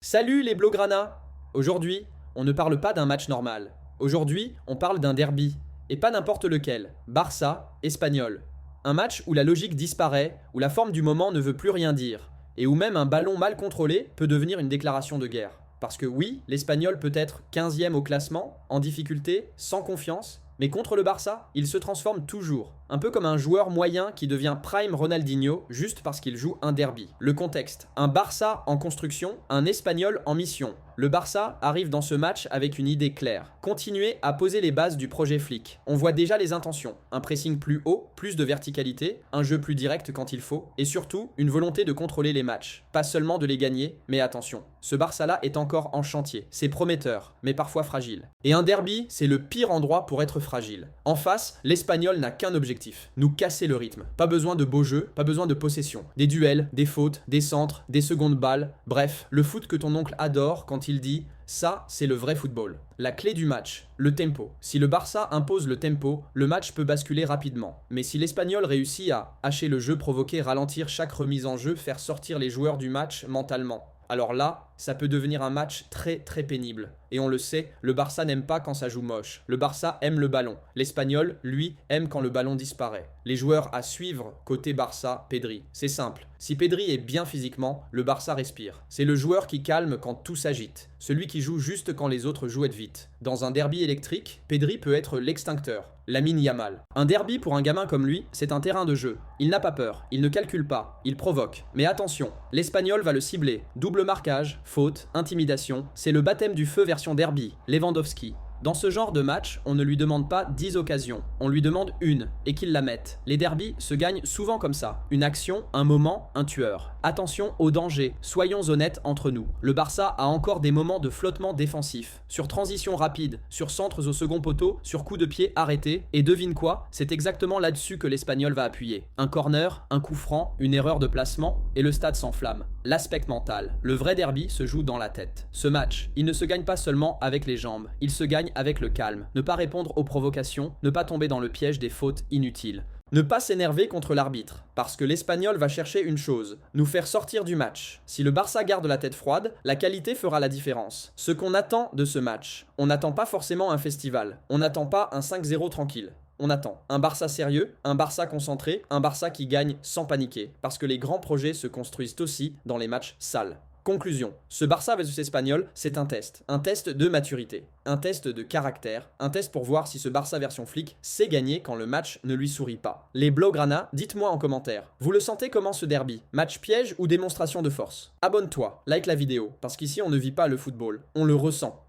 Salut les Blaugrana. Aujourd'hui, on ne parle pas d'un match normal. Aujourd'hui, on parle d'un derby. Et pas n'importe lequel. Barça, Espagnol. Un match où la logique disparaît, où la forme du moment ne veut plus rien dire, et où même un ballon mal contrôlé peut devenir une déclaration de guerre. Parce que oui, l'Espagnol peut être 15e au classement, en difficulté, sans confiance, mais contre le Barça, il se transforme toujours. Un peu comme un joueur moyen qui devient prime Ronaldinho juste parce qu'il joue un derby. Le contexte. Un Barça en construction, un Espagnol en mission. Le Barça arrive dans ce match avec une idée claire. Continuer à poser les bases du projet Flick. On voit déjà les intentions. Un pressing plus haut, plus de verticalité, un jeu plus direct quand il faut, et surtout une volonté de contrôler les matchs. Pas seulement de les gagner, mais attention. Ce Barça-là est encore en chantier. C'est prometteur, mais parfois fragile. Et un derby, c'est le pire endroit pour être fragile. En face, l'Espagnol n'a qu'un objectif, nous casser le rythme. Pas besoin de beaux jeux, pas besoin de possession. Des duels, des fautes, des centres, des secondes balles, bref, le foot que ton oncle adore quand il dit « ça, c'est le vrai football ». La clé du match, le tempo. Si le Barça impose le tempo, le match peut basculer rapidement. Mais si l'Espagnol réussit à hacher le jeu, provoquer, ralentir chaque remise en jeu, faire sortir les joueurs du match mentalement, alors là, ça peut devenir un match très très pénible. Et on le sait, le Barça n'aime pas quand ça joue moche. Le Barça aime le ballon. L'Espagnol, lui, aime quand le ballon disparaît. Les joueurs à suivre côté Barça, Pedri. C'est simple. Si Pedri est bien physiquement, le Barça respire. C'est le joueur qui calme quand tout s'agite. Celui qui joue juste quand les autres jouent vite. Dans un derby électrique, Pedri peut être l'extincteur. Lamine Yamal. Un derby pour un gamin comme lui, c'est un terrain de jeu. Il n'a pas peur, il ne calcule pas, il provoque. Mais attention, l'Espagnol va le cibler. Double marquage, faute, intimidation, c'est le baptême du feu version derby. Lewandowski. Dans ce genre de match, on ne lui demande pas 10 occasions, on lui demande une, et qu'il la mette. Les derbys se gagnent souvent comme ça. Une action, un moment, un tueur. Attention au danger, soyons honnêtes entre nous. Le Barça a encore des moments de flottement défensif, sur transition rapide, sur centres au second poteau, sur coup de pied arrêté, et devine quoi, c'est exactement là-dessus que l'Espagnol va appuyer. Un corner, un coup franc, une erreur de placement, et le stade s'enflamme. L'aspect mental. Le vrai derby se joue dans la tête. Ce match, il ne se gagne pas seulement avec les jambes, il se gagne avec le calme, ne pas répondre aux provocations, ne pas tomber dans le piège des fautes inutiles. Ne pas s'énerver contre l'arbitre, parce que l'Espagnol va chercher une chose, nous faire sortir du match. Si le Barça garde la tête froide, la qualité fera la différence. Ce qu'on attend de ce match, on n'attend pas forcément un festival, on n'attend pas un 5-0 tranquille. On attend un Barça sérieux, un Barça concentré, un Barça qui gagne sans paniquer, parce que les grands projets se construisent aussi dans les matchs sales. Conclusion, ce Barça vs Espagnol, c'est un test de maturité, un test de caractère, un test pour voir si ce Barça version flic sait gagner quand le match ne lui sourit pas. Les Blaugrana, dites-moi en commentaire, vous le sentez comment ce derby? Match piège ou démonstration de force? Abonne-toi, like la vidéo, parce qu'ici on ne vit pas le football, on le ressent.